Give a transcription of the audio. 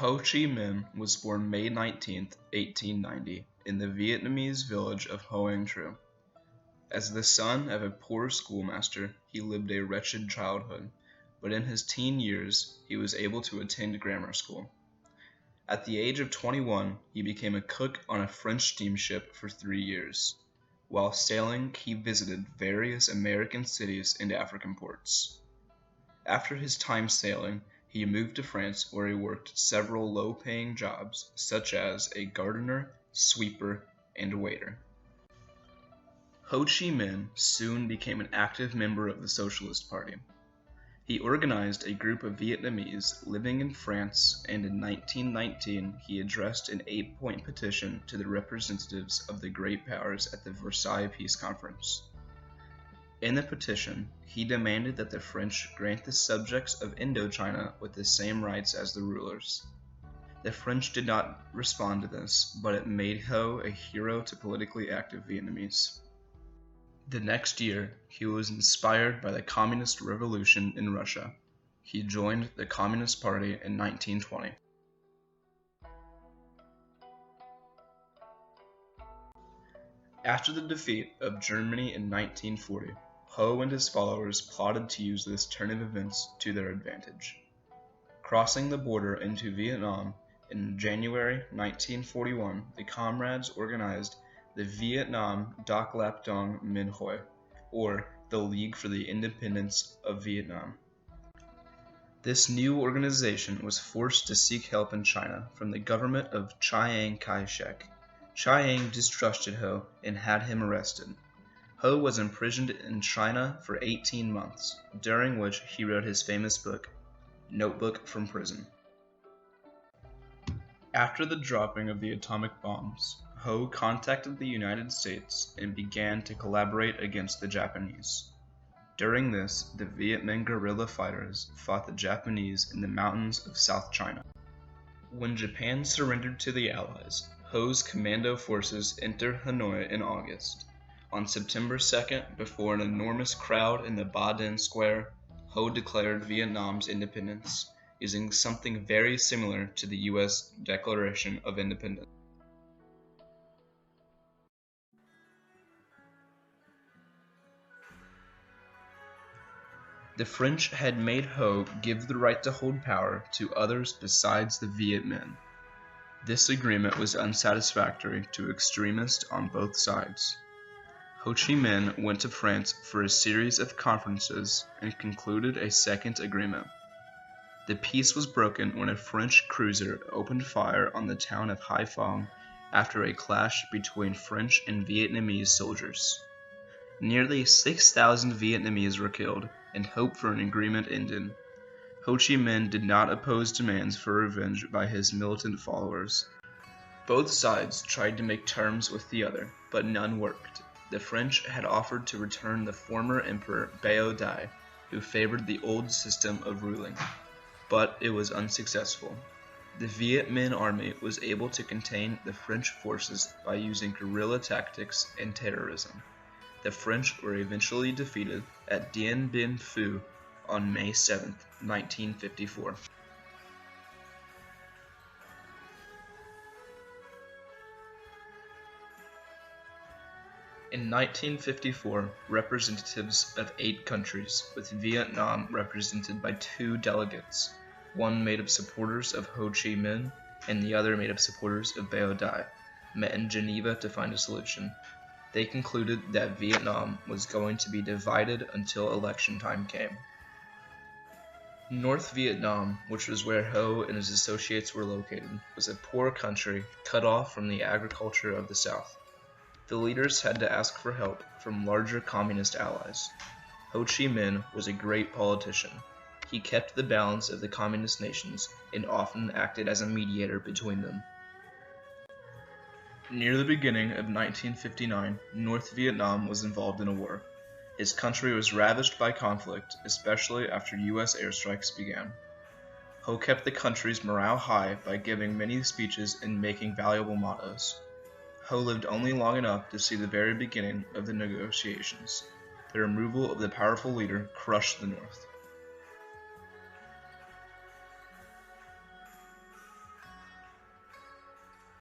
Ho Chi Minh was born May 19, 1890, in the Vietnamese village of Hoang Tru. As the son of a poor schoolmaster, he lived a wretched childhood, but in his teen years he was able to attend grammar school. At the age of 21, he became a cook on a French steamship for 3 years. While sailing, he visited various American cities and African ports. After his time sailing, he moved to France where he worked several low-paying jobs such as a gardener, sweeper, and waiter. Ho Chi Minh soon became an active member of the Socialist Party. He organized a group of Vietnamese living in France, and in 1919 he addressed an 8-point petition to the representatives of the great powers at the Versailles Peace Conference. In the petition, he demanded that the French grant the subjects of Indochina with the same rights as the rulers. The French did not respond to this, but it made Ho a hero to politically active Vietnamese. The next year, he was inspired by the Communist Revolution in Russia. He joined the Communist Party in 1920. After the defeat of Germany in 1940, Ho and his followers plotted to use this turn of events to their advantage. Crossing the border into Vietnam in January 1941, the comrades organized the Vietnam Doc Lap Dong Minh Hoi, or the League for the Independence of Vietnam. This new organization was forced to seek help in China from the government of Chiang Kai-shek. Chiang distrusted Ho and had him arrested. Ho was imprisoned in China for 18 months, during which he wrote his famous book, Notebook from Prison. After the dropping of the atomic bombs, Ho contacted the United States and began to collaborate against the Japanese. During this, the Viet Minh guerrilla fighters fought the Japanese in the mountains of South China. When Japan surrendered to the Allies, Ho's commando forces entered Hanoi in August. On September 2nd, before an enormous crowd in the Ba Dinh Square, Ho declared Vietnam's independence, using something very similar to the U.S. Declaration of Independence. The French had made Ho give the right to hold power to others besides the Viet Minh. This agreement was unsatisfactory to extremists on both sides. Ho Chi Minh went to France for a series of conferences and concluded a second agreement. The peace was broken when a French cruiser opened fire on the town of Hai Phong after a clash between French and Vietnamese soldiers. Nearly 6,000 Vietnamese were killed, and hope for an agreement ended. Ho Chi Minh did not oppose demands for revenge by his militant followers. Both sides tried to make terms with the other, but none worked. The French had offered to return the former emperor Bao Dai, who favored the old system of ruling, but it was unsuccessful. The Viet Minh army was able to contain the French forces by using guerrilla tactics and terrorism. The French were eventually defeated at Dien Bien Phu on May 7, 1954. In 1954, representatives of 8 countries, with Vietnam represented by 2 delegates, one made of supporters of Ho Chi Minh and the other made of supporters of Bao Dai, met in Geneva to find a solution. They concluded that Vietnam was going to be divided until election time came. North Vietnam, which was where Ho and his associates were located, was a poor country cut off from the agriculture of the South. The leaders had to ask for help from larger communist allies. Ho Chi Minh was a great politician. He kept the balance of the communist nations and often acted as a mediator between them. Near the beginning of 1959, North Vietnam was involved in a war. His country was ravaged by conflict, especially after U.S. airstrikes began. Ho kept the country's morale high by giving many speeches and making valuable mottos. Ho lived only long enough to see the very beginning of the negotiations. The removal of the powerful leader crushed the North.